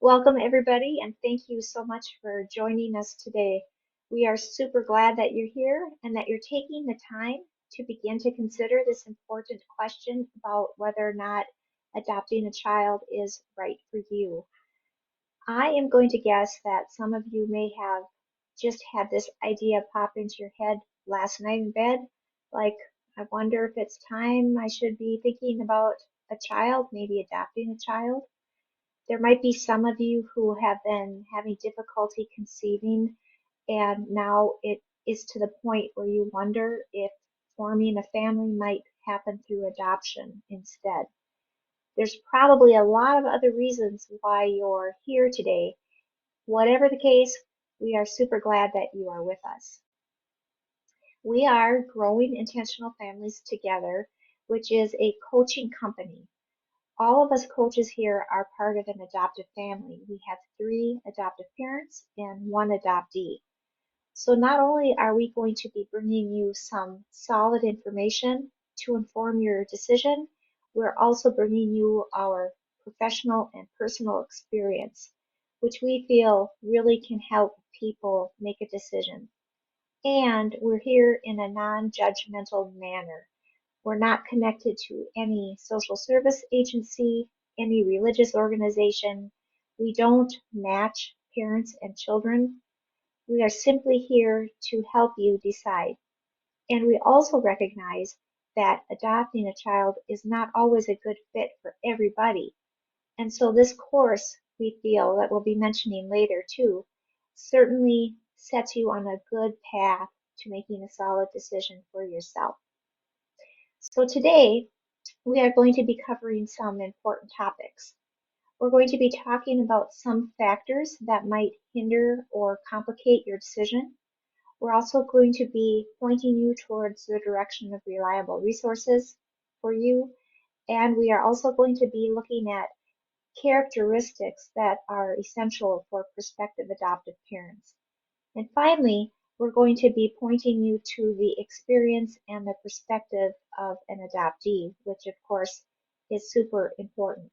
Welcome, everybody, and thank you so much for joining us today. We are super glad that you're here and that you're taking the time to begin to consider this important question about whether or not adopting a child is right for you. I am going to guess that some of you may have just had this idea pop into your head last night in bed, like, I wonder if it's time I should be thinking about a child, maybe adopting a child. There might be some of you who have been having difficulty conceiving, and now it is to the point where you wonder if forming a family might happen through adoption instead. There's probably a lot of other reasons why you're here today. Whatever the case, we are super glad that you are with us. We are Growing Intentional Families Together, which is a coaching company. All of us coaches here are part of an adoptive family. We have three adoptive parents and one adoptee. So not only are we going to be bringing you some solid information to inform your decision, we're also bringing you our professional and personal experience, which we feel really can help people make a decision. And we're here in a non-judgmental manner. We're not connected to any social service agency, any religious organization. We don't match parents and children. We are simply here to help you decide. And we also recognize that adopting a child is not always a good fit for everybody. And so this course, we feel that we'll be mentioning later too, certainly sets you on a good path to making a solid decision for yourself. So today, we are going to be covering some important topics. We're going to be talking about some factors that might hinder or complicate your decision. We're also going to be pointing you towards the direction of reliable resources for you. And we are also going to be looking at characteristics that are essential for prospective adoptive parents. And finally, we're going to be pointing you to the experience and the perspective of an adoptee, which of course is super important.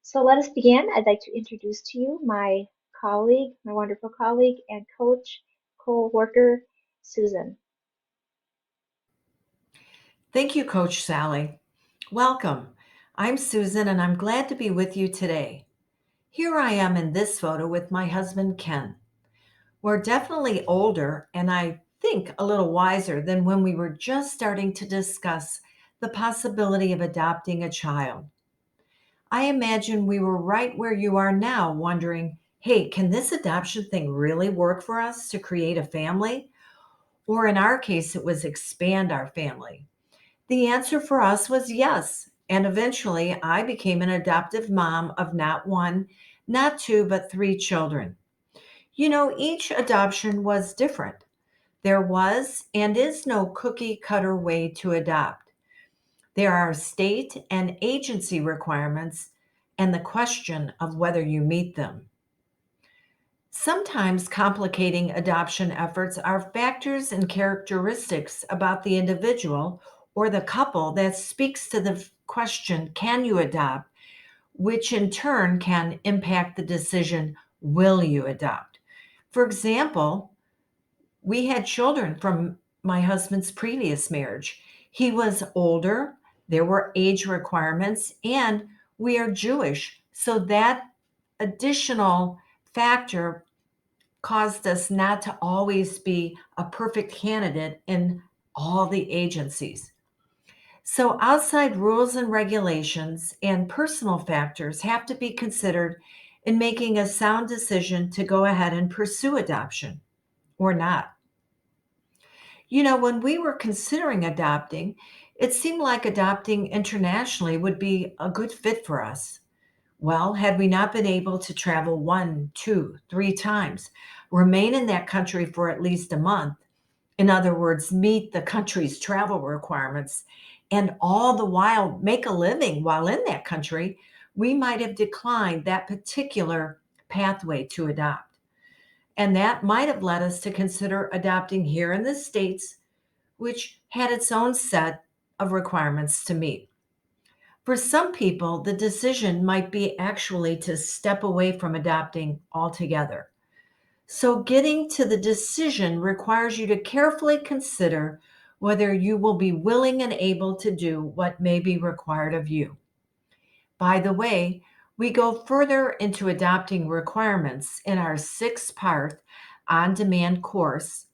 So let us begin. I'd like to introduce to you my colleague, my wonderful colleague and coach, co-worker, Susan. Thank you, Coach Sally. Welcome. I'm Susan, and I'm glad to be with you today. Here I am in this photo with my husband, Ken. We're definitely older, and I think a little wiser than when we were just starting to discuss the possibility of adopting a child. I imagine we were right where you are now, wondering, hey, can this adoption thing really work for us to create a family? Or in our case, it was expand our family. The answer for us was yes. And eventually, I became an adoptive mom of not one, not two, but three children. Each adoption was different. There was and is no cookie cutter way to adopt. There are state and agency requirements and the question of whether you meet them. Sometimes complicating adoption efforts are factors and characteristics about the individual or the couple that speaks to the question, can you adopt, which in turn can impact the decision, will you adopt? For example, we had children from my husband's previous marriage. He was older, there were age requirements, and we are Jewish. So that additional factor caused us not to always be a perfect candidate in all the agencies. So, outside rules and regulations and personal factors have to be considered in making a sound decision to go ahead and pursue adoption or not. When we were considering adopting, it seemed like adopting internationally would be a good fit for us. Well, had we not been able to travel one, two, three times, remain in that country for at least a month, in other words, meet the country's travel requirements, and all the while make a living while in that country, we might have declined that particular pathway to adopt. And that might have led us to consider adopting here in the States, which had its own set of requirements to meet. For some people, the decision might be actually to step away from adopting altogether. So, getting to the decision requires you to carefully consider whether you will be willing and able to do what may be required of you. By the way, we go further into adopting requirements in our 6-part on demand course,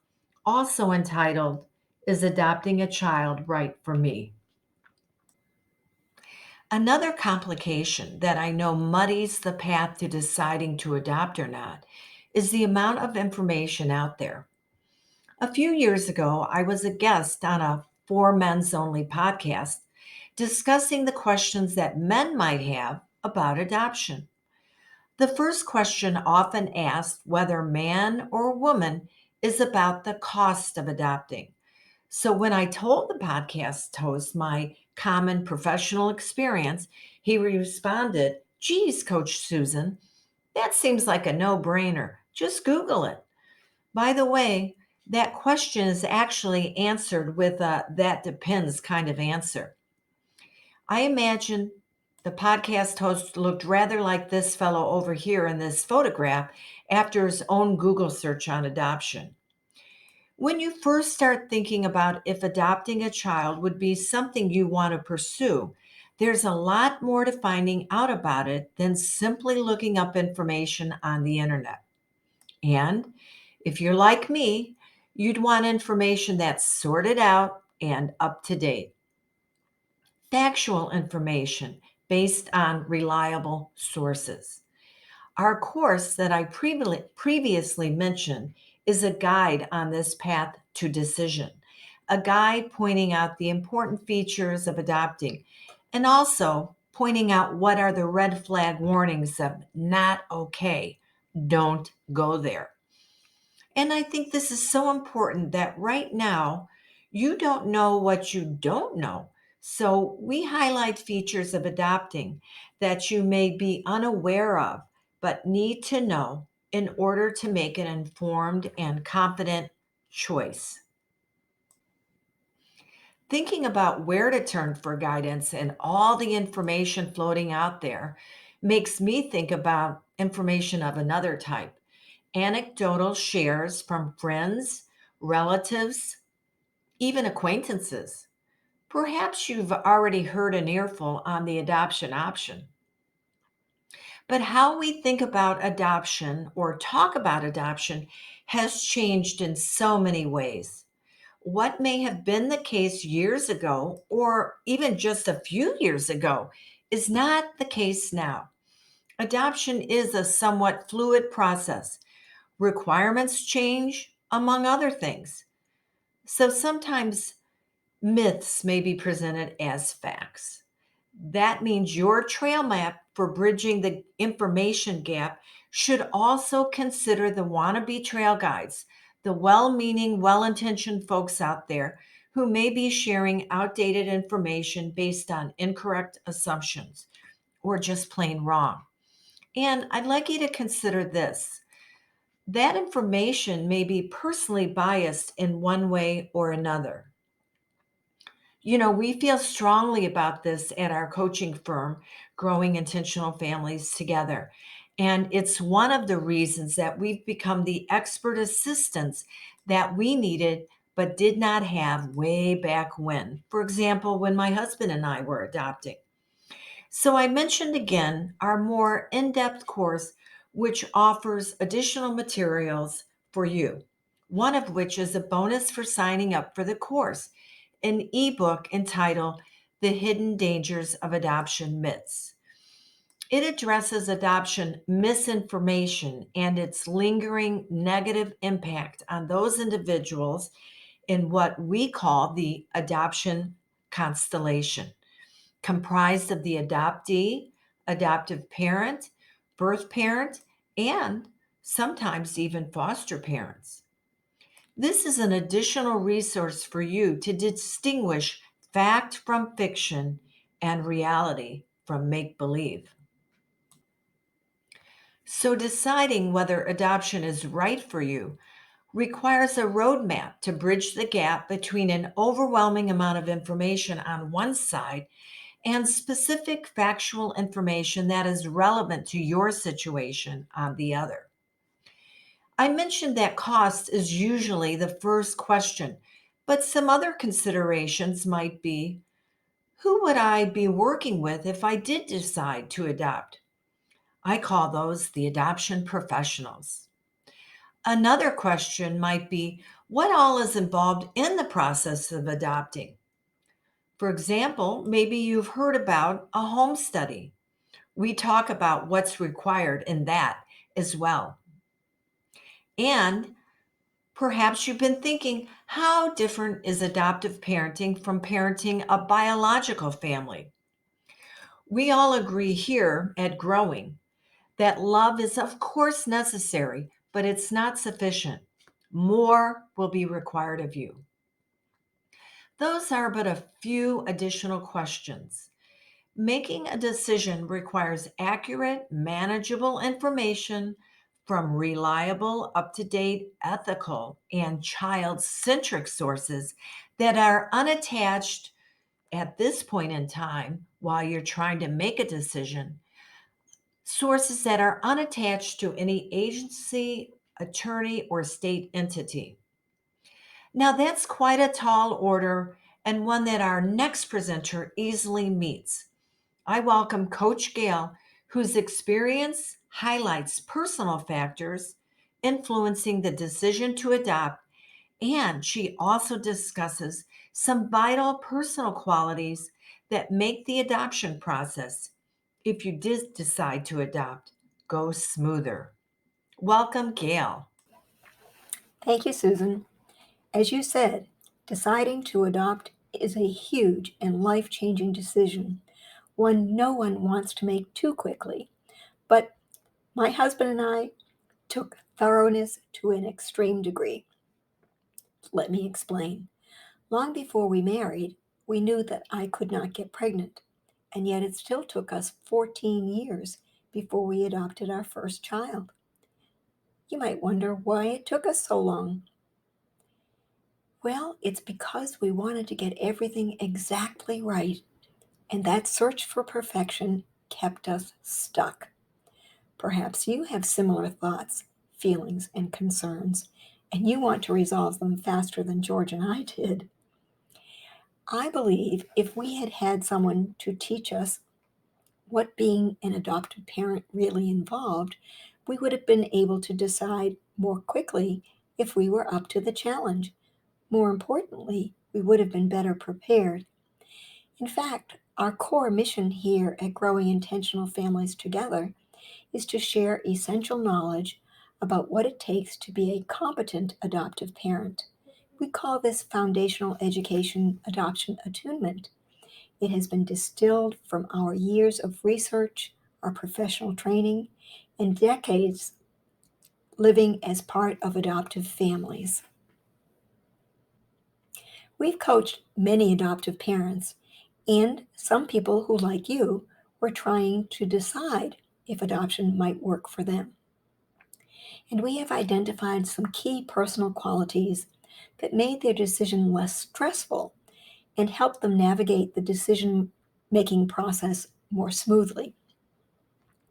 also entitled, Is Adopting a Child Right for Me? Another complication that I know muddies the path to deciding to adopt or not is the amount of information out there. A few years ago, I was a guest on a For Men's Only podcast discussing the questions that men might have about adoption. The first question often asked whether man or woman is about the cost of adopting. So when I told the podcast host my common professional experience, he responded, Geez, Coach Susan, that seems like a no brainer. Just Google it. By the way, that question is actually answered with a that depends kind of answer. I imagine the podcast host looked rather like this fellow over here in this photograph after his own Google search on adoption. When you first start thinking about if adopting a child would be something you want to pursue, there's a lot more to finding out about it than simply looking up information on the internet. And if you're like me, you'd want information that's sorted out and up to date. Factual information based on reliable sources. Our course that I previously mentioned is a guide on this path to decision, a guide pointing out the important features of adopting and also pointing out what are the red flag warnings of not okay, don't go there. And I think this is so important that right now you don't know what you don't know. So we highlight features of adopting that you may be unaware of, but need to know in order to make an informed and confident choice. Thinking about where to turn for guidance and all the information floating out there makes me think about information of another type, anecdotal shares from friends, relatives, even acquaintances. Perhaps you've already heard an earful on the adoption option. But how we think about adoption or talk about adoption has changed in so many ways. What may have been the case years ago, or even just a few years ago, is not the case now. Adoption is a somewhat fluid process. Requirements change, among other things. So sometimes myths may be presented as facts. That means your trail map for bridging the information gap should also consider the wannabe trail guides, the well meaning, well intentioned folks out there who may be sharing outdated information based on incorrect assumptions or just plain wrong. And I'd like you to consider this. That information may be personally biased in one way or another. We feel strongly about this at our coaching firm, Growing Intentional Families Together. And it's one of the reasons that we've become the expert assistants that we needed but did not have way back when. For example, when my husband and I were adopting. So I mentioned again our more in depth course, which offers additional materials for you, one of which is a bonus for signing up for the course, an ebook entitled The Hidden Dangers of Adoption Myths. It addresses adoption misinformation and its lingering negative impact on those individuals in what we call the adoption constellation, comprised of the adoptee, adoptive parent, birth parent, and sometimes even foster parents. This is an additional resource for you to distinguish fact from fiction and reality from make believe. So, deciding whether adoption is right for you requires a roadmap to bridge the gap between an overwhelming amount of information on one side and specific factual information that is relevant to your situation on the other. I mentioned that cost is usually the first question, but some other considerations might be: who would I be working with if I did decide to adopt? I call those the adoption professionals. Another question might be: what all is involved in the process of adopting? For example, maybe you've heard about a home study. We talk about what's required in that as well. And perhaps you've been thinking, how different is adoptive parenting from parenting a biological family? We all agree here at Growing that love is, of course, necessary, but it's not sufficient. More will be required of you. Those are but a few additional questions. Making a decision requires accurate, manageable information from reliable, up to date, ethical, and child centric sources that are unattached at this point in time while you're trying to make a decision. Sources that are unattached to any agency, attorney, or state entity. Now, that's quite a tall order and one that our next presenter easily meets. I welcome Coach Gail, whose experience highlights personal factors influencing the decision to adopt, and she also discusses some vital personal qualities that make the adoption process, if you did decide to adopt, go smoother. Welcome, Gail. Thank you, Susan. As you said, deciding to adopt is a huge and life changing decision, one no one wants to make too quickly. But my husband and I took thoroughness to an extreme degree. Let me explain. Long before we married, we knew that I could not get pregnant, and yet it still took us 14 years before we adopted our first child. You might wonder why it took us so long. Well, it's because we wanted to get everything exactly right, and that search for perfection kept us stuck. Perhaps you have similar thoughts, feelings, and concerns, and you want to resolve them faster than George and I did. I believe if we had had someone to teach us what being an adopted parent really involved, we would have been able to decide more quickly if we were up to the challenge. More importantly, we would have been better prepared. In fact, our core mission here at Growing Intentional Families Together is to share essential knowledge about what it takes to be a competent adoptive parent. We call this foundational education adoption attunement. It has been distilled from our years of research, our professional training, and decades living as part of adoptive families. We've coached many adoptive parents and some people who, like you, were trying to decide if adoption might work for them. And we have identified some key personal qualities that made their decision less stressful and helped them navigate the decision making process more smoothly.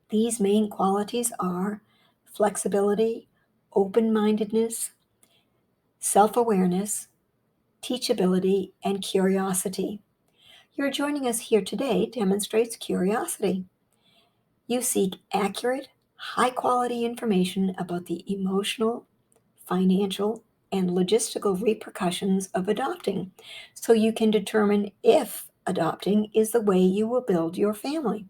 These main qualities are flexibility, open mindedness, self awareness, teachability, and curiosity. Your joining us here today demonstrates curiosity. You seek accurate, high quality information about the emotional, financial, and logistical repercussions of adopting so you can determine if adopting is the way you will build your family.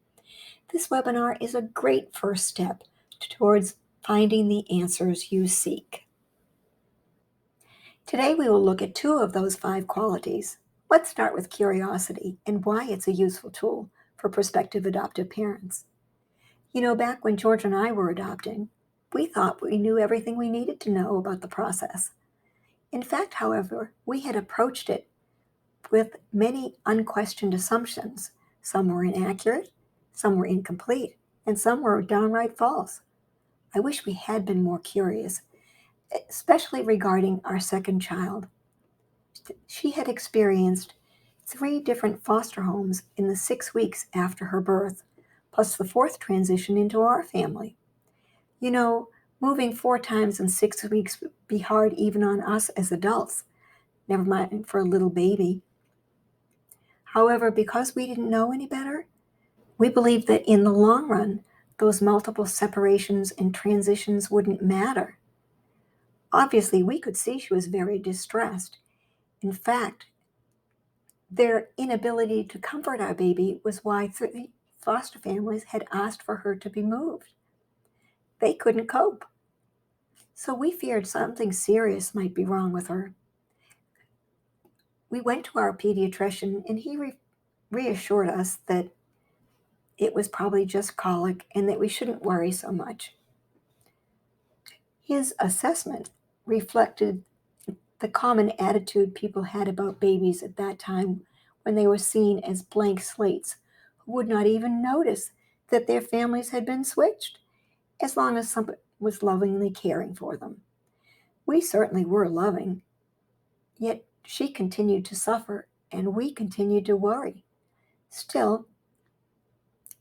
This webinar is a great first step towards finding the answers you seek. Today we will look at two of those five qualities. Let's start with curiosity and why it's a useful tool for prospective adoptive parents. You know, back when George and I were adopting, we thought we knew everything we needed to know about the process. In fact, however, we had approached it with many unquestioned assumptions. Some were inaccurate, some were incomplete, and some were downright false. I wish we had been more curious, especially regarding our second child. She had experienced 3 different foster homes in the 6 weeks after her birth, plus the fourth transition into our family. You know, moving 4 times in 6 weeks would be hard even on us as adults, never mind for a little baby. However, because we didn't know any better, we believed that in the long run, those multiple separations and transitions wouldn't matter. Obviously, we could see she was very distressed. In fact, their inability to comfort our baby was why 3 foster families had asked for her to be moved. They couldn't cope. So we feared something serious might be wrong with her. We went to our pediatrician and he reassured us that it was probably just colic and that we shouldn't worry so much. His assessment reflected the common attitude people had about babies at that time when they were seen as blank slates who would not even notice that their families had been switched as long as someone was lovingly caring for them. We certainly were loving, yet she continued to suffer and we continued to worry. Still,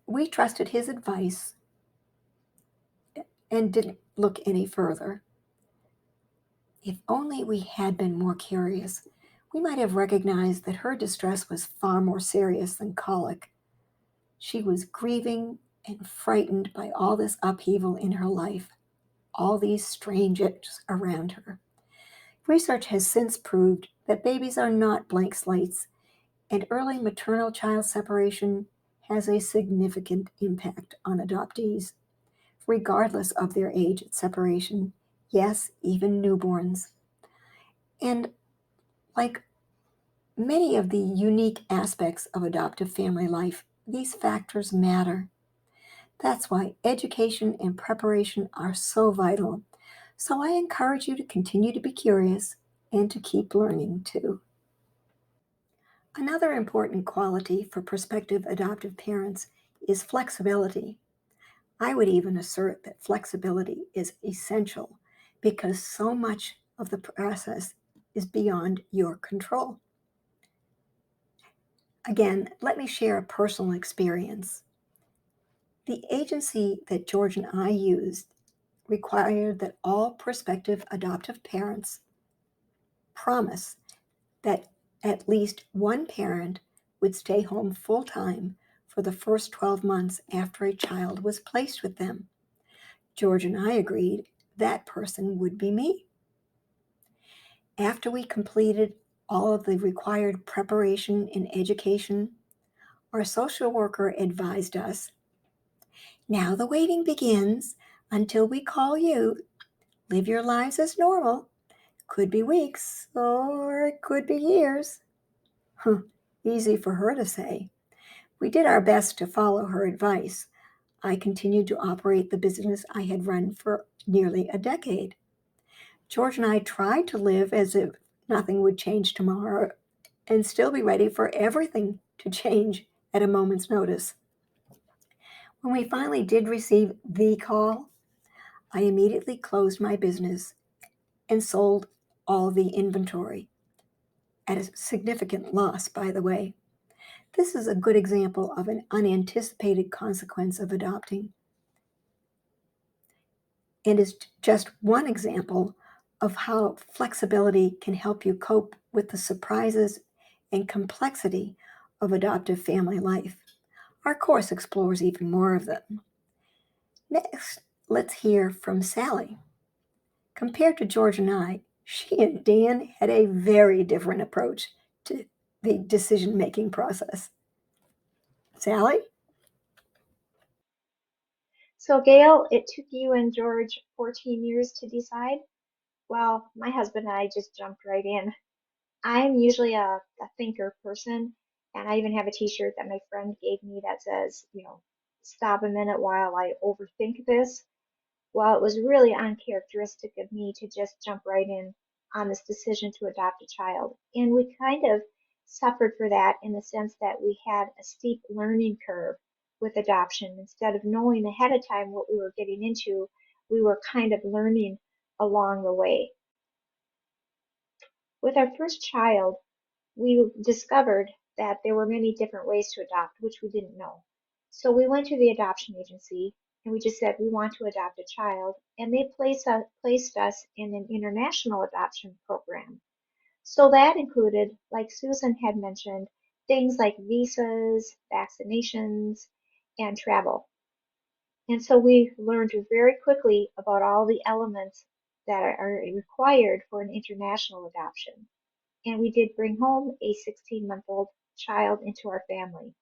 we trusted his advice and didn't look any further. If only we had been more curious, we might have recognized that her distress was far more serious than colic. She was grieving and frightened by all this upheaval in her life, all these strangers around her. Research has since proved that babies are not blank slates, and early maternal child separation has a significant impact on adoptees, regardless of their age at separation, yes, even newborns. And like many of the unique aspects of adoptive family life, these factors matter. That's why education and preparation are so vital. So I encourage you to continue to be curious and to keep learning too. Another important quality for prospective adoptive parents is flexibility. I would even assert that flexibility is essential because so much of the process is beyond your control. Again, let me share a personal experience. The agency that George and I used required that all prospective adoptive parents promise that at least one parent would stay home full time for the first 12 months after a child was placed with them. George and I agreed that person would be me. After we completed all of the required preparation and education, our social worker advised us, now the waiting begins until we call you. Live your lives as normal. Could be weeks or it could be years. Huh, easy for her to say. We did our best to follow her advice. I continued to operate the business I had run for nearly a decade. George and I tried to live as if nothing would change tomorrow and still be ready for everything to change at a moment's notice. When we finally did receive the call, I immediately closed my business and sold all the inventory at a significant loss, by the way. This is a good example of an unanticipated consequence of adopting, and is just one example of how flexibility can help you cope with the surprises and complexity of adoptive family life. Our course explores even more of them. Next, let's hear from Sally. Compared to George and I, she and Dan had a very different approach to the decision making process. Sally? So, Gail, it took you and George 14 years to decide? Well, my husband and I just jumped right in. I'm usually a thinker person, and I even have a t-shirt that my friend gave me that says, stop a minute while I overthink this. Well, it was really uncharacteristic of me to just jump right in on this decision to adopt a child. And we kind of suffered for that in the sense that we had a steep learning curve with adoption. Instead of knowing ahead of time what we were getting into, we were kind of learning along the way. With our first child, we discovered that there were many different ways to adopt, which we didn't know. So we went to the adoption agency and we just said we want to adopt a child, and they placed us in an international adoption program. So that included, like Susan had mentioned, things like visas, vaccinations, and travel. And so we learned very quickly about all the elements that are required for an international adoption. And we did bring home a 16-month-old child into our family.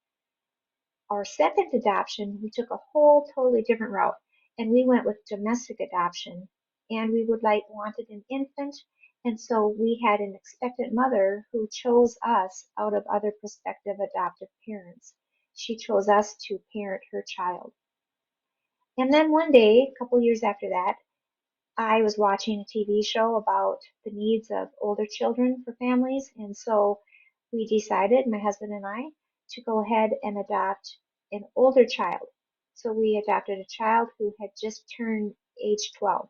Our second adoption, we took a whole totally different route, and we went with domestic adoption. And we wanted an infant, and so we had an expectant mother who chose us out of other prospective adoptive parents. She chose us to parent her child. And then one day, a couple years after that, I was watching a TV show about the needs of older children for families, and so we decided, my husband and I, to go ahead and adopt an older child. So we adopted a child who had just turned age 12.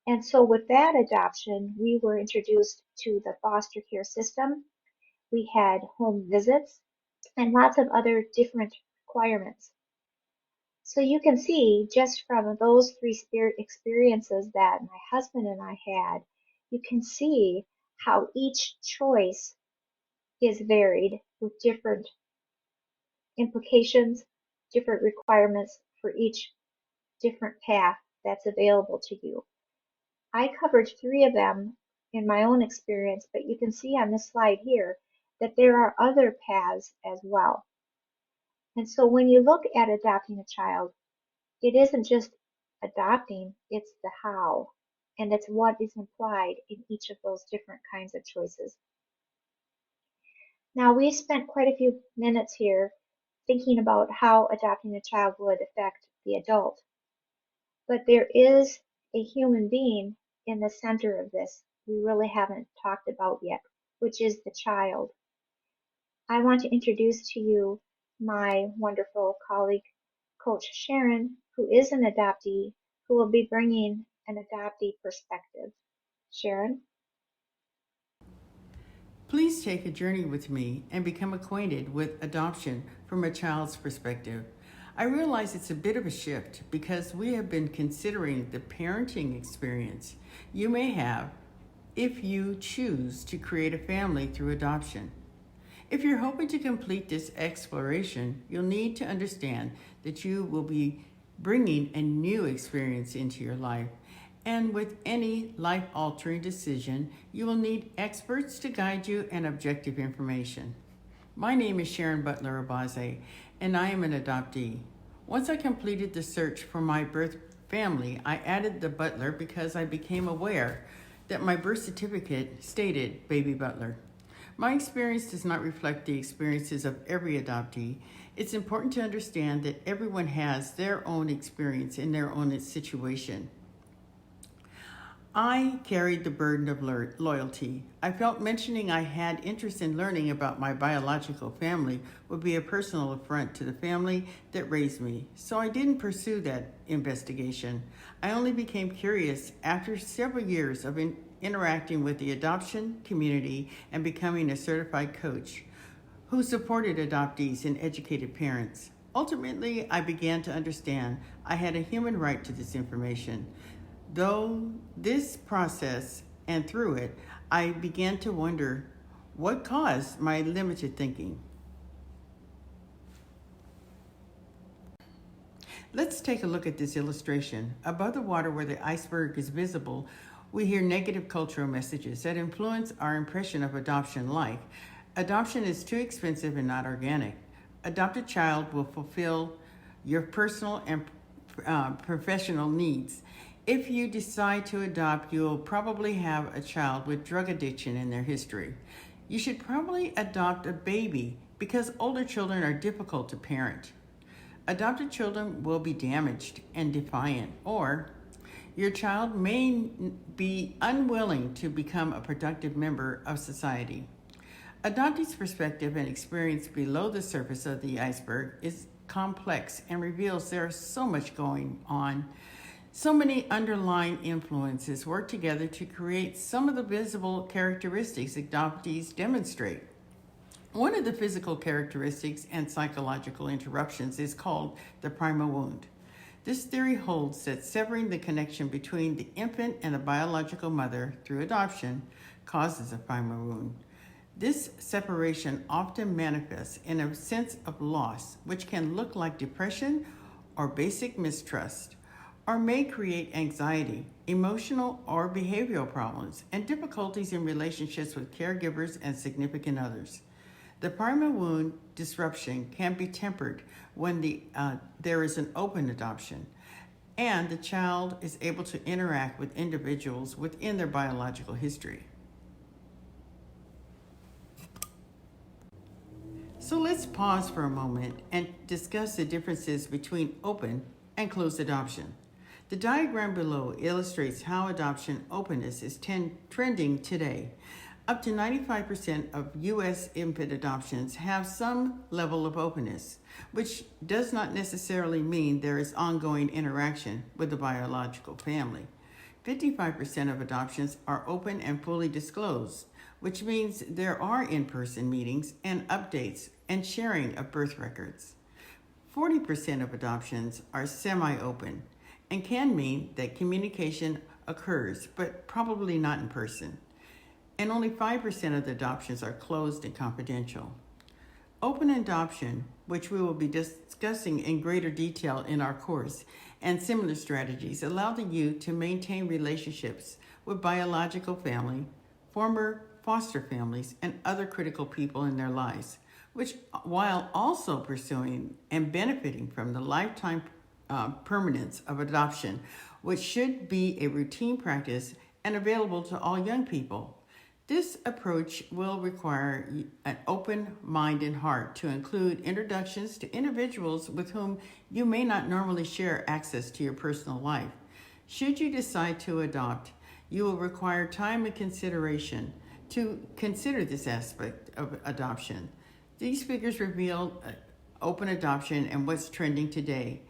And so with that adoption, we were introduced to the foster care system. We had home visits and lots of other different requirements. So you can see just from those three spirit experiences that my husband and I had, you can see how each choice is varied with different implications, different requirements for each different path that's available to you. I covered three of them in my own experience, but you can see on this slide here that there are other paths as well. And so when you look at adopting a child, it isn't just adopting, it's the how, and it's what is implied in each of those different kinds of choices. Now, we spent quite a few minutes here thinking about how adopting a child would affect the adult, but there is a human being in the center of this we really haven't talked about yet, which is the child. I want to introduce to you my wonderful colleague, Coach Sharon, who is an adoptee, who will be bringing an adoptee perspective. Sharon? Please take a journey with me and become acquainted with adoption from a child's perspective. I realize it's a bit of a shift because we have been considering the parenting experience you may have if you choose to create a family through adoption. If you're hoping to complete this exploration, you'll need to understand that you will be bringing a new experience into your life. And with any life altering decision, you will need experts to guide you and objective information. My name is Sharon Butler Abaze, and I am an adoptee. Once I completed the search for my birth family, I added the Butler because I became aware that my birth certificate stated Baby Butler. My experience does not reflect the experiences of every adoptee. It's important to understand that everyone has their own experience in their own situation. I carried the burden of loyalty. I felt mentioning I had interest in learning about my biological family would be a personal affront to the family that raised me, so I didn't pursue that investigation. I only became curious after several years of interacting with the adoption community and becoming a certified coach who supported adoptees and educated parents. Ultimately, I began to understand I had a human right to this information. Though this process and through it, I began to wonder what caused my limited thinking. Let's take a look at this illustration. Above the water where the iceberg is visible, we hear negative cultural messages that influence our impression of adoption, like adoption is too expensive and not organic. Adopted child will fulfill your personal and professional needs. If you decide to adopt, you'll probably have a child with drug addiction in their history. You should probably adopt a baby because older children are difficult to parent. Adopted children will be damaged and defiant, or your child may be unwilling to become a productive member of society. Adoptee's perspective and experience below the surface of the iceberg is complex and reveals there is so much going on. So many underlying influences work together to create some of the visible characteristics adoptees demonstrate. One of the physical characteristics and psychological interruptions is called the primal wound. This theory holds that severing the connection between the infant and the biological mother through adoption causes a primal wound. This separation often manifests in a sense of loss, which can look like depression or basic mistrust, or may create anxiety, emotional or behavioral problems, and difficulties in relationships with caregivers and significant others. The primal wound disruption can be tempered when there is an open adoption and the child is able to interact with individuals within their biological history. So let's pause for a moment and discuss the differences between open and closed adoption. The diagram below illustrates how adoption openness is trending today. Up to 95% of U.S. infant adoptions have some level of openness, which does not necessarily mean there is ongoing interaction with the biological family. 55% of adoptions are open and fully disclosed, which means there are in-person meetings and updates and sharing of birth records. 40% of adoptions are semi-open and can mean that communication occurs, but probably not in person. And only 5% of the adoptions are closed and confidential. Open adoption, which we will be discussing in greater detail in our course, and similar strategies allow the youth to maintain relationships with biological family, former foster families, and other critical people in their lives, which while also pursuing and benefiting from the lifetime permanence of adoption, which should be a routine practice and available to all young people. This approach will require an open mind and heart to include introductions to individuals with whom you may not normally share access to your personal life. Should you decide to adopt, you will require time and consideration to consider this aspect of adoption. These figures reveal open adoption and what's trending today.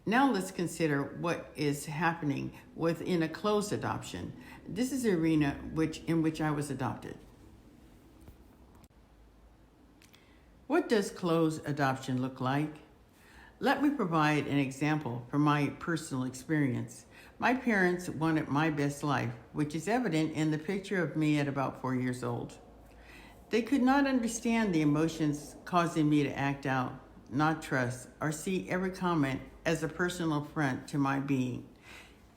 Now let's consider what is happening within a closed adoption. This is the arena in which I was adopted. What does closed adoption look like? Let me provide an example from my personal experience. My parents wanted my best life, which is evident in the picture of me at about 4 years old. They could not understand the emotions causing me to act out, not trust, or see every comment as a personal affront to my being.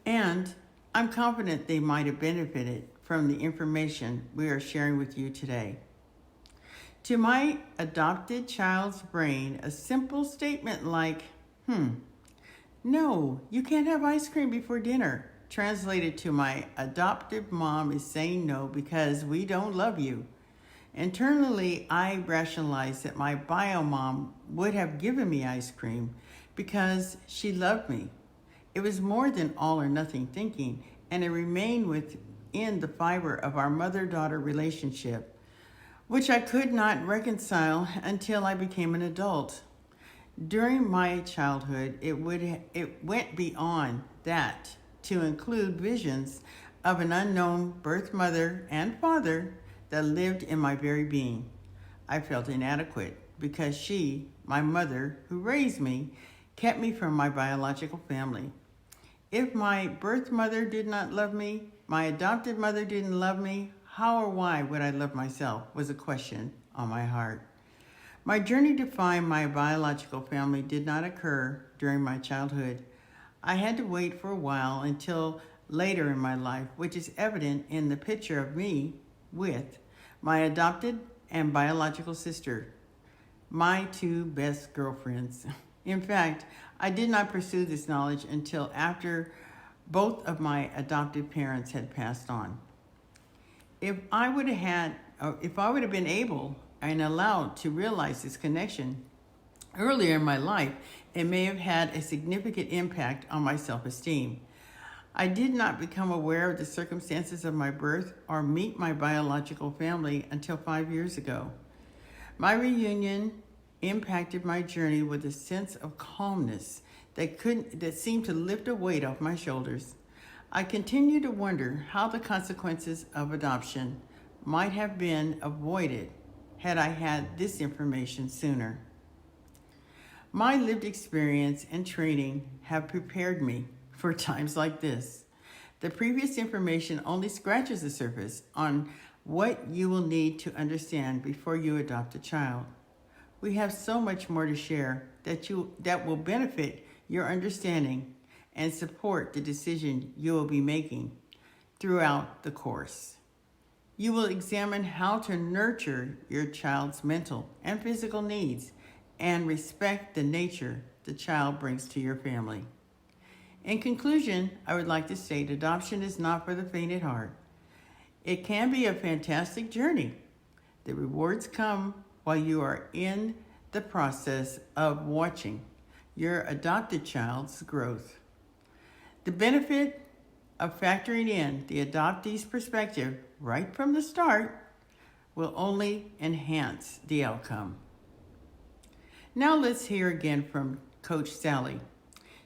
And I'm confident they might have benefited from the information we are sharing with you today. To my adopted child's brain, a simple statement like, no, you can't have ice cream before dinner, translated to my adoptive mom is saying no because we don't love you. Internally, I rationalized that my bio mom would have given me ice cream because she loved me. It was more than all or nothing thinking, and it remained within the fiber of our mother-daughter relationship, which I could not reconcile until I became an adult. During my childhood, it went beyond that to include visions of an unknown birth mother and father that lived in my very being. I felt inadequate because she, my mother who raised me, kept me from my biological family. If my birth mother did not love me, my adopted mother didn't love me, how or why would I love myself was a question on my heart. My journey to find my biological family did not occur during my childhood. I had to wait for a while until later in my life, which is evident in the picture of me with my adopted and biological sister, my two best girlfriends. In fact, I did not pursue this knowledge until after both of my adoptive parents had passed on. If I would have been able and allowed to realize this connection earlier in my life, it may have had a significant impact on my self-esteem. I did not become aware of the circumstances of my birth or meet my biological family until 5 years ago. My reunion impacted my journey with a sense of calmness that seemed to lift a weight off my shoulders. I continue to wonder how the consequences of adoption might have been avoided had I had this information sooner. My lived experience and training have prepared me for times like this. The previous information only scratches the surface on what you will need to understand before you adopt a child. We have so much more to share that will benefit your understanding and support the decision you will be making throughout the course. You will examine how to nurture your child's mental and physical needs and respect the nature the child brings to your family. In conclusion, I would like to state adoption is not for the faint at heart. It can be a fantastic journey. The rewards come while you are in the process of watching your adopted child's growth. The benefit of factoring in the adoptee's perspective right from the start will only enhance the outcome. Now let's hear again from Coach Sally.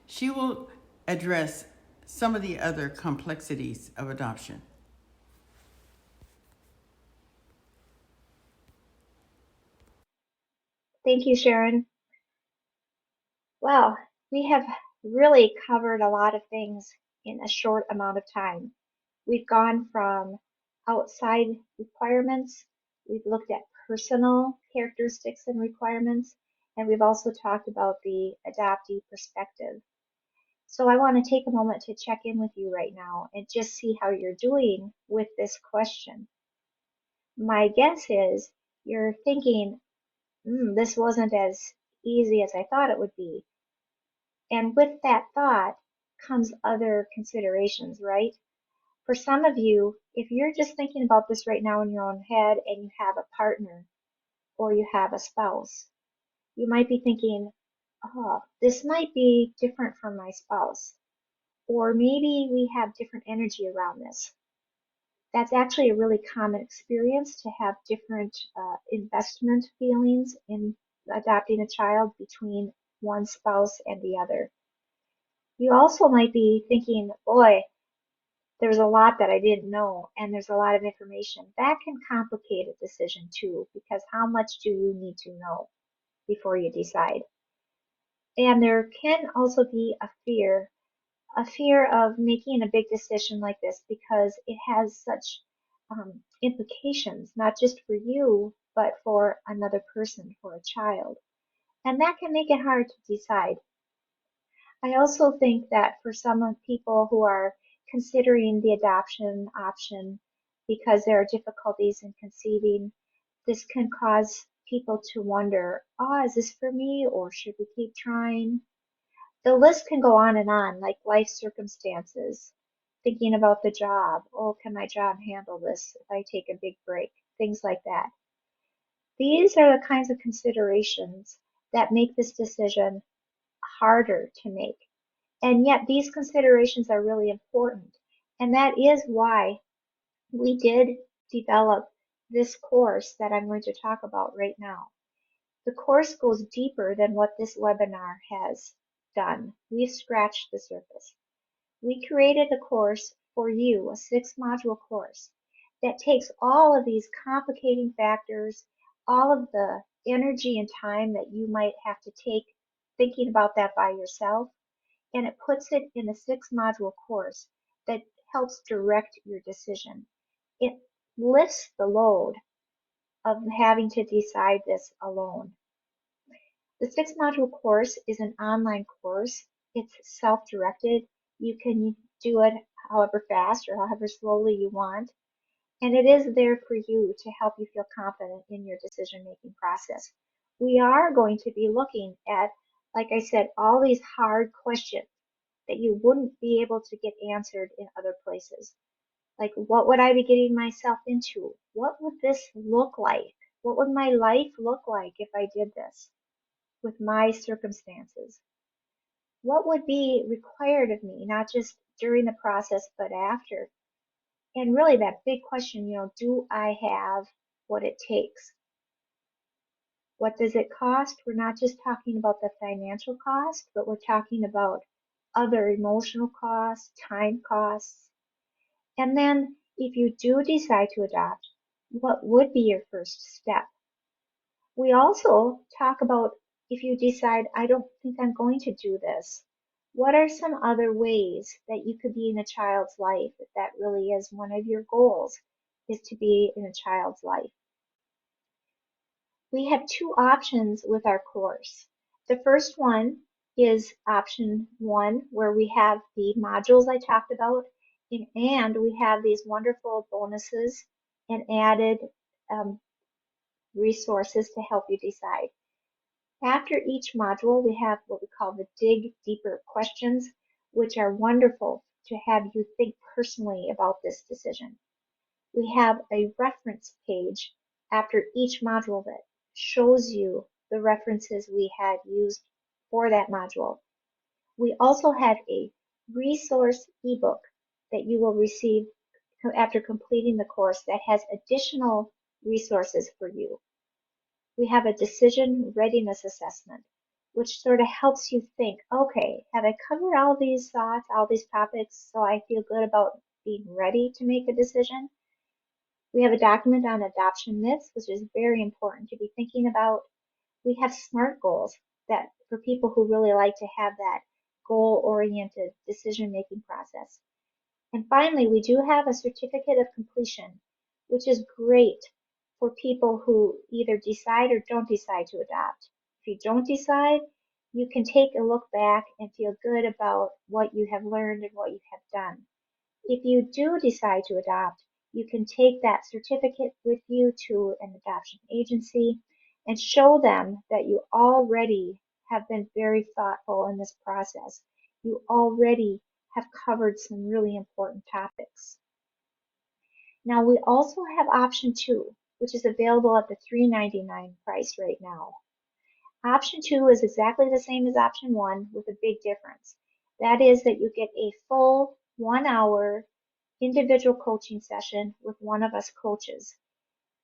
She will address some of the other complexities of adoption. Thank you, Sharon. Well, we have really covered a lot of things in a short amount of time. We've gone from outside requirements, we've looked at personal characteristics and requirements, and we've also talked about the adoptee perspective. So I want to take a moment to check in with you right now and just see how you're doing with this question. My guess is you're thinking, this wasn't as easy as I thought it would be. And with that thought comes other considerations, right? For some of you, if you're just thinking about this right now in your own head and you have a partner or you have a spouse, you might be thinking, oh, this might be different from my spouse. Or maybe we have different energy around this. That's actually a really common experience to have different investment feelings in adopting a child between one spouse and the other. You also might be thinking, boy, there's a lot that I didn't know and there's a lot of information. That can complicate a decision too, because how much do you need to know before you decide? And there can also be a fear of making a big decision like this because it has such implications, not just for you, but for another person, for a child. And that can make it hard to decide. I also think that for some people who are considering the adoption option because there are difficulties in conceiving, this can cause people to wonder, oh, is this for me or should we keep trying? The list can go on and on, like life circumstances, thinking about the job. Oh, can my job handle this if I take a big break? Things like that. These are the kinds of considerations that make this decision harder to make. And yet these considerations are really important. And that is why we did develop this course that I'm going to talk about right now. The course goes deeper than what this webinar has done. We've scratched the surface. We created a course for you, a 6-module course that takes all of these complicating factors, all of the energy and time that you might have to take thinking about that by yourself, and it puts it in a 6-module course that helps direct your decision. It lifts the load of having to decide this alone. The 6-module course is an online course. It's self-directed. You can do it however fast or however slowly you want. And it is there for you to help you feel confident in your decision-making process. We are going to be looking at, like I said, all these hard questions that you wouldn't be able to get answered in other places. Like, what would I be getting myself into? What would this look like? What would my life look like if I did this with my circumstances? What would be required of me, not just during the process, but after? And really that big question, do I have what it takes? What does it cost? We're not just talking about the financial cost, but we're talking about other emotional costs, time costs. And then if you do decide to adopt, what would be your first step? We also talk about if you decide, I don't think I'm going to do this, what are some other ways that you could be in a child's life if that really is one of your goals, is to be in a child's life? We have two options with our course. The first one is option one, where we have the modules I talked about, and we have these wonderful bonuses and added um, resources to help you decide. After each module, we have what we call the Dig Deeper questions, which are wonderful to have you think personally about this decision. We have a reference page after each module that shows you the references we had used for that module. We also have a resource ebook that you will receive after completing the course that has additional resources for you. We have a decision readiness assessment, which sort of helps you think, okay, have I covered all these thoughts, all these topics, so I feel good about being ready to make a decision? We have a document on adoption myths, which is very important to be thinking about. We have SMART goals that for people who really like to have that goal-oriented decision-making process. And finally, we do have a certificate of completion, which is great for people who either decide or don't decide to adopt. If you don't decide, you can take a look back and feel good about what you have learned and what you have done. If you do decide to adopt, you can take that certificate with you to an adoption agency and show them that you already have been very thoughtful in this process. You already have covered some really important topics. Now we also have option two, which is available at the $3.99 price right now. Option two is exactly the same as option one with a big difference. That is that you get a full 1 hour individual coaching session with one of us coaches.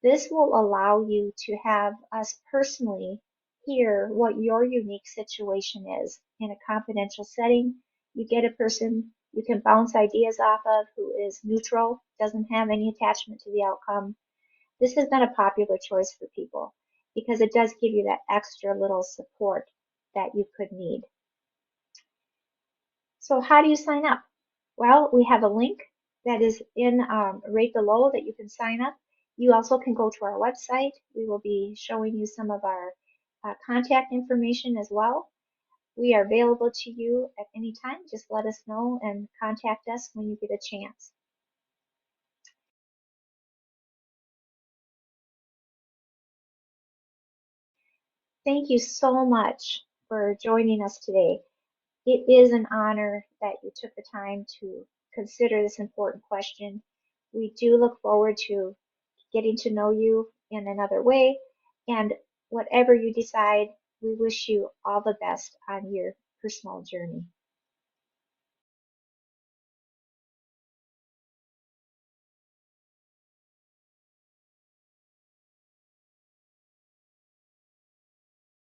This will allow you to have us personally hear what your unique situation is in a confidential setting. You get a person you can bounce ideas off of who is neutral, doesn't have any attachment to the outcome. This has been a popular choice for people because it does give you that extra little support that you could need. So how do you sign up? Well, we have a link that is in right below that you can sign up. You also can go to our website. We will be showing you some of our contact information as well. We are available to you at any time. Just let us know and contact us when you get a chance. Thank you so much for joining us today. It is an honor that you took the time to consider this important question. We do look forward to getting to know you in another way. And whatever you decide, we wish you all the best on your personal journey.